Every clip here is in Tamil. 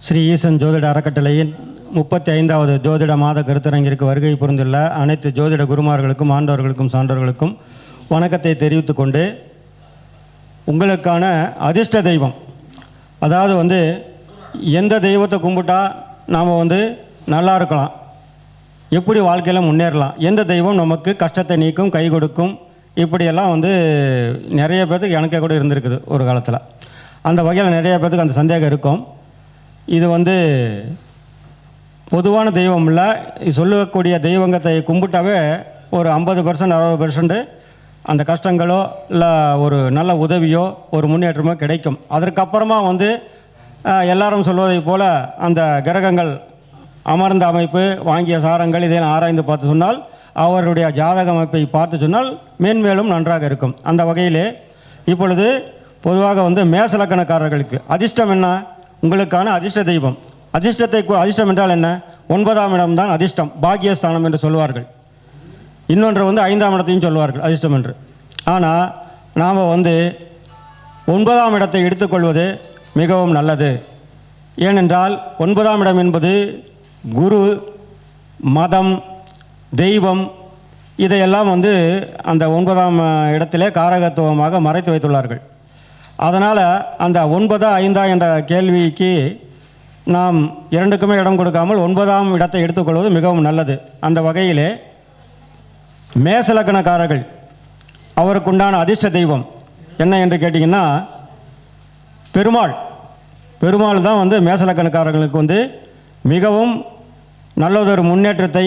ஸ்ரீ ஈசன் ஜோதிட அறக்கட்டளையின் 35வது ஜோதிட மாத கருத்தரங்கிற்கு வருகை புரிந்துள்ள அனைத்து ஜோதிட குருமார்களுக்கும் ஆண்டவர்களுக்கும் சான்றோர்களுக்கும் வணக்கத்தை தெரிவித்துக் கொண்டு, உங்களுக்கான அதிர்ஷ்ட தெய்வம், அதாவது எந்த தெய்வத்தை கும்பிட்டா நாம் நல்லா இருக்கலாம், எப்படி வாழ்க்கையில் முன்னேறலாம், எந்த தெய்வம் நமக்கு கஷ்டத்தை நீக்கும், கை கொடுக்கும், இப்படியெல்லாம் நிறைய பேர்த்துக்கு எனக்கே கூட இருந்திருக்குது ஒரு காலத்தில். அந்த வகையில் நிறைய பேர்த்துக்கு அந்த சந்தேகம் இருக்கும். இது பொதுவான தெய்வம் இல்லை, சொல்லக்கூடிய தெய்வங்கத்தை கும்பிட்டாவே ஒரு 50% 60% அந்த கஷ்டங்களோ இல்லை ஒரு நல்ல உதவியோ ஒரு முன்னேற்றமோ கிடைக்கும். அதற்கப்புறமா எல்லாரும் சொல்வதை போல் அந்த கிரகங்கள் அமர்ந்த அமைப்பு, வாங்கிய சாரங்கள் இதையெல்லாம் ஆராய்ந்து பார்த்து சொன்னால், அவருடைய ஜாதக அமைப்பை பார்த்து சொன்னால் மேன்மேலும் நன்றாக இருக்கும். அந்த வகையிலே இப்பொழுது பொதுவாக மேசலக்கணக்காரர்களுக்கு அதிர்ஷ்டம் என்ன, உங்களுக்கான அதிர்ஷ்ட தெய்வம், அதிர்ஷ்டம் என்றால் என்ன, 9ஆம் இடம் தான் அதிர்ஷ்டம், பாக்கியஸ்தானம் என்று சொல்வார்கள். இன்னொன்று 5ஆம் இடத்தையும் சொல்வார்கள் அதிர்ஷ்டம் என்று. ஆனால் நாம் 9ஆம் இடத்தை எடுத்துக்கொள்வது மிகவும் நல்லது. ஏனென்றால் 9ஆம் இடம் என்பது குரு, மதம், தெய்வம், இதையெல்லாம் அந்த 9ஆம் இடத்திலே காரகத்துவமாக மறைத்து வைத்துள்ளார்கள். அதனால் அந்த 9 5 என்ற கேள்விக்கு நாம் இரண்டுக்குமே இடம் கொடுக்காமல் 9ஆம் இடத்தை எடுத்துக்கொள்வது மிகவும் நல்லது. அந்த வகையிலே மேசலக்கணக்காரர்கள் அவருக்குண்டான அதிர்ஷ்ட தெய்வம் என்ன என்று கேட்டிங்கன்னா பெருமாள் தான் மேசலக்கணக்காரர்களுக்கு மிகவும் நல்லதொரு முன்னேற்றத்தை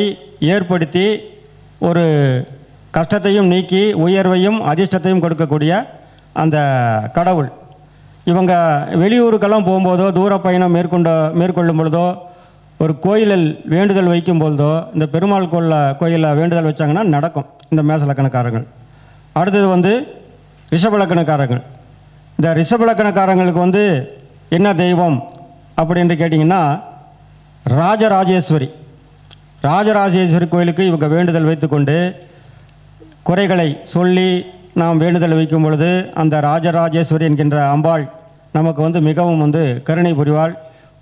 ஏற்படுத்தி ஒரு கஷ்டத்தையும் நீக்கி உயர்வையும் அதிர்ஷ்டத்தையும் கொடுக்கக்கூடிய அந்த கடவுள். இவங்க வெளியூருக்கெல்லாம் போகும்போதோ, தூர பயணம் மேற்கொள்ளும் பொழுதோ, ஒரு கோயிலில் வேண்டுதல் வைக்கும் பொழுதோ, இந்த பெருமாள் கோயிலில் வேண்டுதல் வச்சாங்கன்னா நடக்கும் இந்த மேசலக்கணக்காரர்கள். அடுத்தது ரிஷபலக்கணக்காரர்கள். இந்த ரிஷபலக்கணக்காரங்களுக்கு என்ன தெய்வம் அப்படின்னு கேட்டிங்கன்னா ராஜராஜேஸ்வரி கோயிலுக்கு இவங்க வேண்டுதல் வைத்துக்கொண்டு குறைகளை சொல்லி நாம் வேண்டுதல் வைக்கும் பொழுது அந்த ராஜராஜேஸ்வரி என்கின்ற அம்பாள் நமக்கு மிகவும் கருணை புரிவாள்.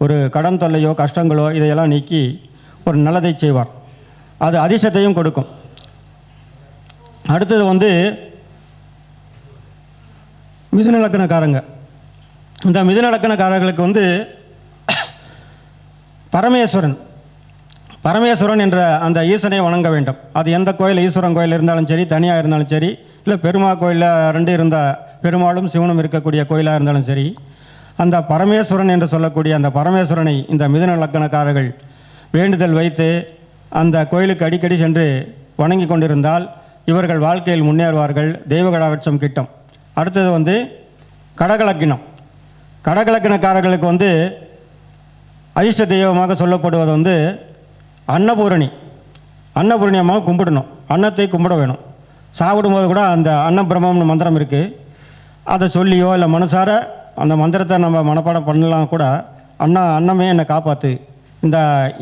ஒரு கடன் தொல்லையோ கஷ்டங்களோ இதையெல்லாம் நீக்கி ஒரு நல்லதை செய்வார். அது அதிர்ஷ்டத்தையும் கொடுக்கும். அடுத்தது மிதுனலக்கணக்காரங்க. இந்த மிதுனலக்கணக்காரர்களுக்கு பரமேஸ்வரன் என்ற அந்த ஈசனை வணங்க வேண்டும். அது எந்த கோயில், ஈஸ்வரன் கோயில் இருந்தாலும் சரி, தனியாக இருந்தாலும் சரி, இல்லை பெருமாள் கோயிலில் 2 இருந்த பெருமாளும் சிவனும் இருக்கக்கூடிய கோயிலாக இருந்தாலும் சரி, அந்த பரமேஸ்வரன் என்று சொல்லக்கூடிய அந்த பரமேஸ்வரனை இந்த மிதுன லக்கணக்காரர்கள் வேண்டுதல் வைத்து அந்த கோயிலுக்கு அடிக்கடி சென்று வணங்கி கொண்டிருந்தால் இவர்கள் வாழ்க்கையில் முன்னேறுவார்கள், தெய்வ கடாட்சம் கிட்டும். அடுத்தது கடகலக்கணக்காரர்களுக்கு அதிர்ஷ்ட தெய்வமாக சொல்லப்படுவது அன்னபூரணி அம்மாவை கும்பிடணும், அன்னத்தை கும்பிட வேணும். சாப்பிடும்போது கூட அந்த அன்னபிரம்மம்னு மந்திரம் இருக்குது, அதை சொல்லியோ இல்லை மனசார அந்த மந்திரத்தை நம்ம மனப்பாடம் பண்ணலாம் கூட, அன்னமே என்னை காப்பாற்று,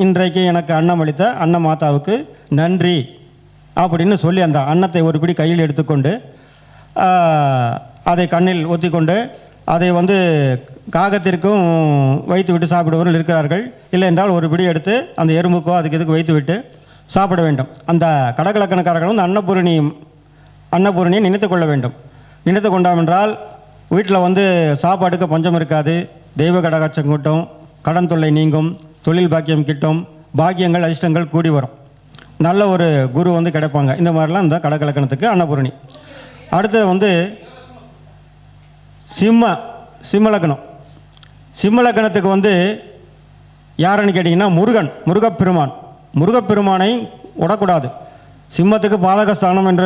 இன்றைக்கு எனக்கு அன்னம் அளித்த அன்ன மாதாவுக்கு நன்றி அப்படின்னு சொல்லி அந்த அன்னத்தை ஒரு பிடி கையில் எடுத்துக்கொண்டு அதை கண்ணில் ஒத்திக்கொண்டு அதை காகத்திற்கும் வைத்து விட்டு சாப்பிடுவர்கள் இருக்கிறார்கள். இல்லை என்றால் ஒரு பிடி எடுத்து அந்த எறும்புக்கோ இதுக்கு வைத்து விட்டு சாப்பிட வேண்டும். அந்த கடகலக்கணக்காரர்கள் அன்னபூரணியை நினைத்து கொள்ள வேண்டும். நினைத்து கொண்டோம் என்றால் வீட்டில் சாப்பாட்டுக்கு பஞ்சம் இருக்காது, தெய்வ கடகாட்சம் கிட்டும், கடன் தொல்லை நீங்கும், தொழில் பாக்கியம் கிட்டும், பாக்கியங்கள் அதிர்ஷ்டங்கள் கூடி வரும், நல்ல ஒரு குரு கிடைப்பாங்க. இந்த மாதிரிலாம் இந்த கடகலக்கணத்துக்கு அன்னபூரணி. அடுத்தது சிம்மலக்கணம். சிம்மலக்கணத்துக்கு யாருன்னு கேட்டிங்கன்னா முருகப்பெருமானை விடக்கூடாது. சிம்மத்துக்கு பாதகஸ்தானம் என்ற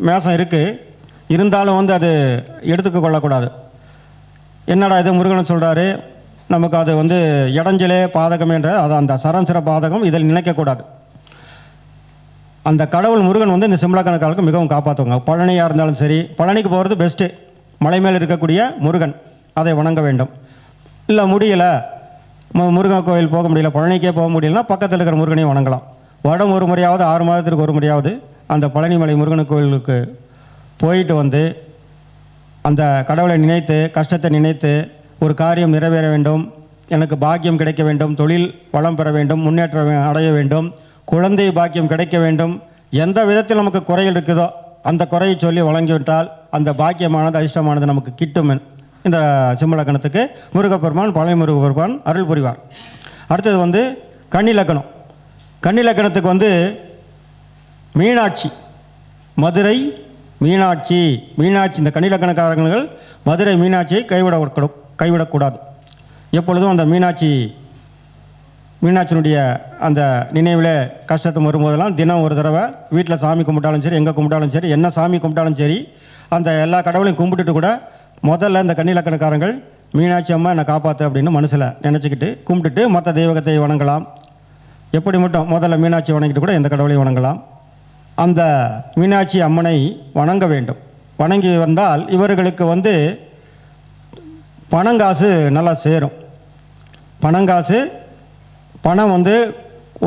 மேசம் இருக்குது, இருந்தாலும் அது எடுத்துக்க கொள்ளக்கூடாது. என்னடா இது முருகனை சொல்கிறாரு, நமக்கு அது இடைஞ்சலே பாதகம் என்ற அந்த சரம்சிர பாதகம் இதில் நினைக்கக்கூடாது. அந்த கடவுள் முருகன் இந்த சிம்மலக்கணக்காரர்களுக்கு மிகவும் காப்பாற்றுவாங்க. பழனியாக இருந்தாலும் சரி, பழனிக்கு போகிறது பெஸ்ட்டு, மலை மேல் இருக்கக்கூடிய முருகன், அதை வணங்க வேண்டும். இல்லை முடியலை, முருகன் கோயில் போக முடியல, பழனிக்கே போக முடியலன்னா பக்கத்தில் இருக்கிற முருகனையும் வணங்கலாம். வருடம் ஒரு முறையாவது, 6 மாதத்திற்கு ஒரு முறையாவது அந்த பழனிமலை முருகன் கோயிலுக்கு போயிட்டு அந்த கடவுளை நினைத்து, கஷ்டத்தை நினைத்து ஒரு காரியம் நிறைவேற வேண்டும், எனக்கு பாக்கியம் கிடைக்க வேண்டும், தொழில் வளம் பெற வேண்டும், முன்னேற்றம் அடைய வேண்டும், குழந்தை பாக்கியம் கிடைக்க வேண்டும், எந்த விதத்தில் நமக்கு குறைகள் இருக்குதோ அந்த குறையை சொல்லி வழங்கிவிட்டால் அந்த பாக்கியமானது அதிர்ஷ்டமானது நமக்கு கிட்டும். இந்த சிம்மலக்கணத்துக்கு முருகப்பெருமான், பழனி முருகப்பெருமான் அருள் புரிவார். அடுத்தது வந்து கன்னிலக்கணம். கன்னிலக்கணத்துக்கு மீனாட்சி, மதுரை மீனாட்சி. இந்த கன்னிலக்கணக்காரர்கள் மதுரை மீனாட்சியை கைவிடக்கூடாது. எப்பொழுதும் அந்த மீனாட்சியினுடைய அந்த நினைவில் கஷ்டத்தை வரும்போதெல்லாம் தினம் ஒரு தடவை வீட்டில் சாமி கும்பிட்டாலும் சரி, எங்கே கும்பிட்டாலும் சரி, என்ன சாமி கும்பிட்டாலும் சரி, அந்த எல்லா கடவுளையும் கும்பிட்டுட்டு கூட முதல்ல இந்த கன்னிலக்கணக்காரங்கள் மீனாட்சி அம்மா என்னை காப்பாற்று அப்படின்னு மனசில் நினச்சிக்கிட்டு கும்பிட்டுட்டு மற்ற தெய்வத்தை வணங்கலாம். எப்படி மட்டும் முதல்ல மீனாட்சி வணங்கிட்டு கூட எந்த கடவுளையும் வணங்கலாம். அந்த மீனாட்சி அம்மனை வணங்க வேண்டும். வணங்கி வந்தால் இவர்களுக்கு பணங்காசு நல்லா சேரும். பணம்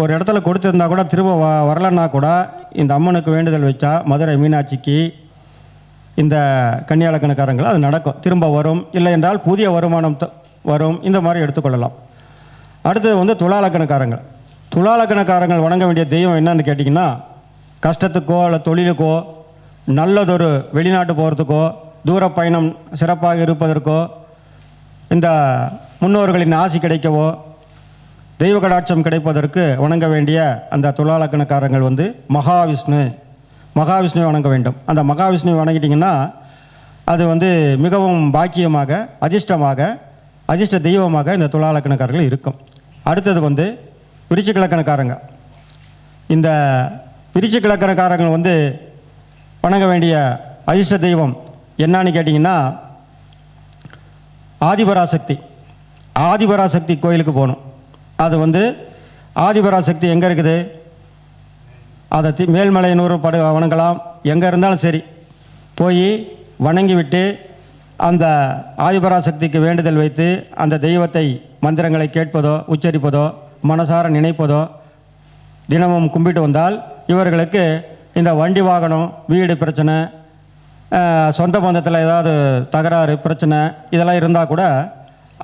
ஒரு இடத்துல கொடுத்துருந்தா கூட திரும்ப வரலன்னா கூட இந்த அம்மனுக்கு வேண்டுதல் வச்சா, மதுரை மீனாட்சிக்கு, இந்த கன்னியாலக்கணக்காரங்கள் அது நடக்கும், திரும்ப வரும். இல்லை என்றால் புதிய வருமானம் வரும். இந்த மாதிரி எடுத்துக்கொள்ளலாம். அடுத்தது துலாலக்கணக்காரங்கள். துலாலக்கணக்காரங்கள் வணங்க வேண்டிய தெய்வம் என்னன்னு கேட்டிங்கன்னா, கஷ்டத்துக்கோ இல்லை தொழிலுக்கோ, நல்லதொரு வெளிநாட்டு போகிறதுக்கோ, தூர பயணம் சிறப்பாக இருப்பதற்கோ, இந்த முன்னோர்களின் ஆசி கிடைக்கவோ, தெய்வ கடாட்சம் கிடைப்பதற்கு வணங்க வேண்டிய அந்த துலாலக்கணக்காரங்கள் மகாவிஷ்ணுவை வணங்க வேண்டும். அந்த மகாவிஷ்ணுவை வணங்கிட்டிங்கன்னா அது மிகவும் பாக்கியமாக, அதிர்ஷ்ட தெய்வமாக இந்த துலாலக்கணக்காரர்கள் இருக்கும். அடுத்தது விருச்சிக. இந்த விருச்சிக வணங்க வேண்டிய அதிர்ஷ்ட தெய்வம் என்னன்னு கேட்டிங்கன்னா, ஆதிபராசக்தி கோயிலுக்கு போகணும். அது ஆதிபராசக்தி எங்கே இருக்குது, அதை மேல்மலையனூர் வணங்கலாம். எங்கே இருந்தாலும் சரி போய் வணங்கிவிட்டு அந்த ஆதிபராசக்திக்கு வேண்டுதல் வைத்து அந்த தெய்வத்தை மந்திரங்களை கேட்பதோ, உச்சரிப்பதோ, மனசார நினைப்பதோ தினமும் கும்பிட்டு வந்தால் இவர்களுக்கு இந்த வண்டி வாகனம், வீடு பிரச்சனை, சொந்த பந்தத்தில் ஏதாவது தகராறு பிரச்சனை இதெல்லாம் இருந்தால் கூட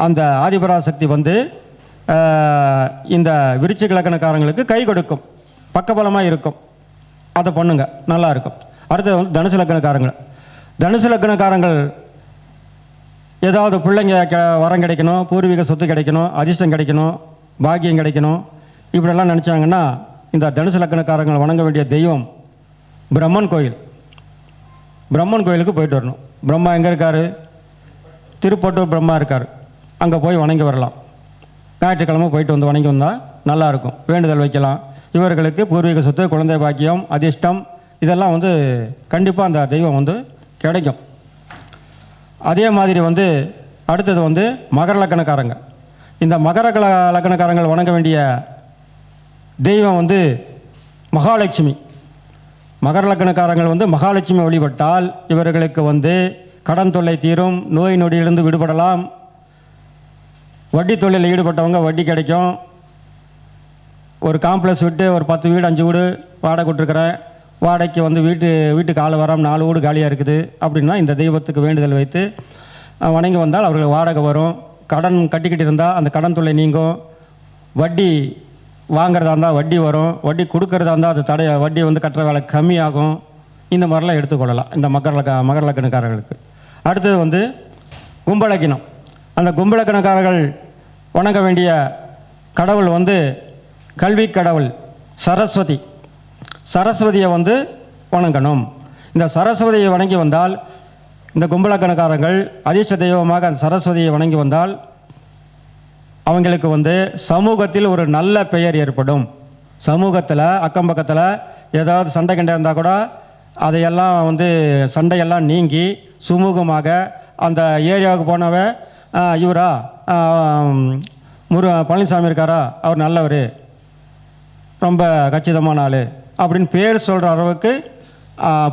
அந்த ஆதிபராசக்தி இந்த விருச்சிக லக்கணக்காரங்களுக்கு கை கொடுக்கும், பக்கபலமாக இருக்கும். அதை பண்ணுங்க, நல்லா இருக்கும். அடுத்தது தனுசு லக்கணக்காரங்கள் ஏதாவது பிள்ளைங்க வரம் கிடைக்கணும், பூர்வீக சொத்து கிடைக்கணும், அதிர்ஷ்டம் கிடைக்கணும், பாக்கியம் கிடைக்கணும், இப்படியெல்லாம் நினச்சாங்கன்னா இந்த தனுசு லக்கணக்காரங்கள் வணங்க வேண்டிய தெய்வம் பிரம்மன் கோயிலுக்கு போயிட்டு வரணும். பிரம்மா எங்கே இருக்கார்? திருப்பட்டூர் பிரம்மா இருக்கார். அங்கே போய் வணங்கி வரலாம். ஞாயிற்றுக்கிழமை போயிட்டு வணங்கி வந்தால் நல்லாயிருக்கும். வேண்டுதல் வைக்கலாம். இவர்களுக்கு பூர்வீக சொத்து, குழந்தை பாக்கியம், அதிர்ஷ்டம் இதெல்லாம் கண்டிப்பாக அந்த தெய்வம் கிடைக்கும். அதே மாதிரி அடுத்தது மகர லக்கணக்காரங்க. இந்த மகர லக்கணக்காரங்கள் வணங்க வேண்டிய தெய்வம் மகாலட்சுமி. மகர லக்கணக்காரங்கள் மகாலட்சுமி வழிபட்டால் இவர்களுக்கு கடன் தொல்லை தீரும், நோய் நொடியிலிருந்து விடுபடலாம். வட்டி தொழிலில் ஈடுபட்டவங்க வட்டி கிடைக்கும். ஒரு காம்ப்ளெக்ஸ் விட்டு ஒரு 10 வீடு 5 வீடு வாடகை விட்டுருக்கிறேன், வாடகைக்கு வீட்டுக்கு ஆள் வராமல் 4 வீடு காலியாக இருக்குது அப்படின்னா இந்த தெய்வத்துக்கு வேண்டுதல் வைத்து வணங்கி வந்தால் அவர்களுக்கு வாடகை வரும். கடன் கட்டிக்கிட்டு இருந்தால் அந்த கடன் தொல்லை நீங்கும். வட்டி வாங்கிறதா இருந்தால் வட்டி வரும், வட்டி கொடுக்கறதா இருந்தால் அது வட்டி கட்டுற வேலை கம்மியாகும். இந்த மாதிரிலாம் எடுத்துக்கொள்ளலாம் இந்த மகர லக்கணக்காரர்களுக்கு. அடுத்தது கும்பலக்கினம். அந்த கும்பலக்கணக்காரர்கள் வணங்க வேண்டிய கடவுள் கல்வி கடவுள் சரஸ்வதியை வணங்கணும். இந்த சரஸ்வதியை வணங்கி வந்தால் இந்த கும்பலக்கணக்காரர்கள் அதிர்ஷ்ட தெய்வமாக அந்த சரஸ்வதியை வணங்கி வந்தால் அவங்களுக்கு சமூகத்தில் ஒரு நல்ல பெயர் ஏற்படும். சமூகத்தில் அக்கம் பக்கத்தில் ஏதாவது சண்டை கண்டை இருந்தால் கூட அதையெல்லாம் சண்டையெல்லாம் நீங்கி சுமூகமாக அந்த ஏரியாவுக்கு போனவ இவரா பழனிசாமி இருக்காரா, அவர் நல்லவர், ரொம்ப கச்சிதமான ஆள் அப்படின்னு பேர் சொல்கிற அளவுக்கு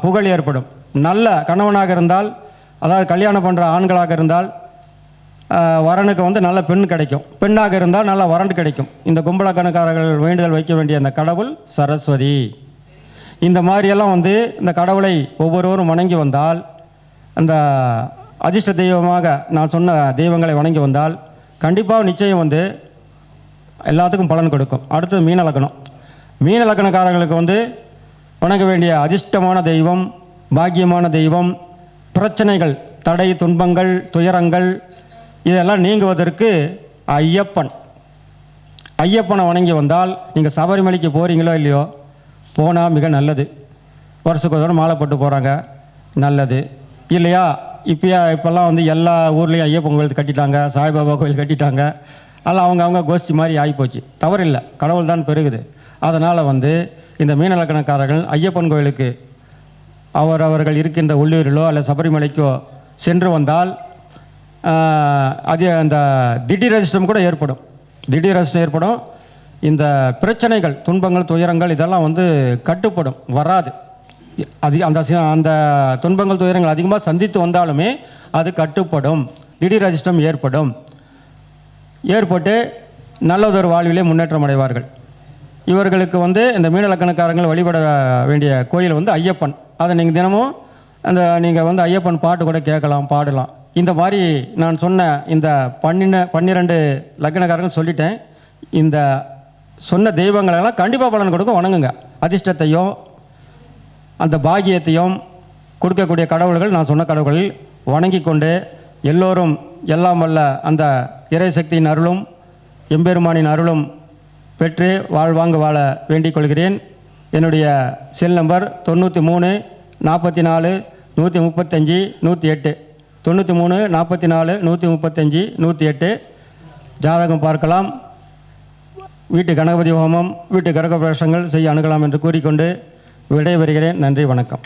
புகழ் ஏற்படும். நல்ல கணவனாக இருந்தால், அதாவது கல்யாணம் பண்ணுற ஆண்களாக இருந்தால் வரனுக்கு நல்ல பெண் கிடைக்கும், பெண்ணாக இருந்தால் நல்ல வரன் கிடைக்கும். இந்த கும்பலக்கணக்காரர்கள் வேண்டுதல் வைக்க வேண்டிய அந்த கடவுள் சரஸ்வதி. இந்த மாதிரியெல்லாம் இந்த கடவுளை ஒவ்வொருவரும் வணங்கி வந்தால், அந்த அதிர்ஷ்ட தெய்வமாக நான் சொன்ன தெய்வங்களை வணங்கி வந்தால் கண்டிப்பாக நிச்சயம் வந்து எல்லாத்துக்கும் பலன் கொடுக்கும். அடுத்தது மீன லக்னம். மீன லக்னக்காரர்களுக்கு வந்து வணங்க வேண்டிய அதிர்ஷ்டமான தெய்வம், பாக்கியமான தெய்வம், பிரச்சனைகள், தடை, துன்பங்கள், துயரங்கள் இதெல்லாம் நீங்குவதற்கு ஐயப்பன். ஐயப்பனை வணங்கி வந்தால் நீங்கள் சபரிமலைக்கு போகிறீங்களோ இல்லையோ, போனால் மிக நல்லது. வருஷத்துக்கு ஒரு மாலை போட்டு போகிறாங்க, நல்லது இல்லையா? இப்போல்லாம் வந்து எல்லா ஊர்லேயும் ஐயப்பன் கோயில் கட்டிட்டாங்க, சாய்பாபா கோயில் கட்டிட்டாங்க. அதெல்லாம் அவங்க கோஷ்டி மாதிரி ஆகிப்போச்சு. தவறில்லை, கடவுள் தான் பெருகுது. அதனால் வந்து இந்த மீன லக்னக்காரர்கள் ஐயப்பன் கோயிலுக்கு அவர்கள் இருக்கின்ற உள்ளூரிலோ அல்ல சபரிமலைக்கோ சென்று வந்தால் அது அந்த திடீர் அதிர்ஷ்டம் கூட ஏற்படும். திடீர் அதிர்ஷ்டம் ஏற்படும். இந்த பிரச்சனைகள், துன்பங்கள், துயரங்கள் இதெல்லாம் வந்து கட்டுப்படும், வராது. அது அந்த துன்பங்கள், துயரங்கள் அதிகமாக சந்தித்து வந்தாலுமே அது கட்டுப்படும். திடீர் அதிர்ஷ்டம் ஏற்பட்டு நல்லதொரு வாழ்விலே முன்னேற்றம் அடைவார்கள். இவர்களுக்கு வந்து இந்த மீன லக்னக்காரங்கள் வழிபட வேண்டிய கோயில் வந்து ஐயப்பன். அதை நீங்கள் தினமும் நீங்கள் வந்து ஐயப்பன் பாட்டு கூட கேட்கலாம், பாடலாம். இந்த மாதிரி நான் சொன்ன இந்த 12 லக்னக்காரர்கள் சொல்லிட்டேன். இந்த சொன்ன தெய்வங்களெல்லாம் கண்டிப்பாக பலன் கொடுக்கும், வணங்குங்க. அதிர்ஷ்டத்தையும் அந்த பாக்கியத்தையும் கொடுக்கக்கூடிய கடவுள்கள் நான் சொன்ன கடவுள்களில் வணங்கி கொண்டு எல்லோரும் எல்லாம் வல்ல அந்த இறைசக்தியின் அருளும் எம்பெருமானின் அருளும் பெற்று வாழ்வாங்க வாழ வேண்டிக் கொள்கிறேன். என்னுடைய செல் நம்பர் 93 44 135 108 93 44 135 108. ஜாதகம் பார்க்கலாம், வீட்டு கணபதி ஹோமம், வீட்டு கிரக பிரவேசங்கள் செய்ய அணுகலாம் என்று கூறிக்கொண்டு விடைபெறுகிறேன். நன்றி, வணக்கம்.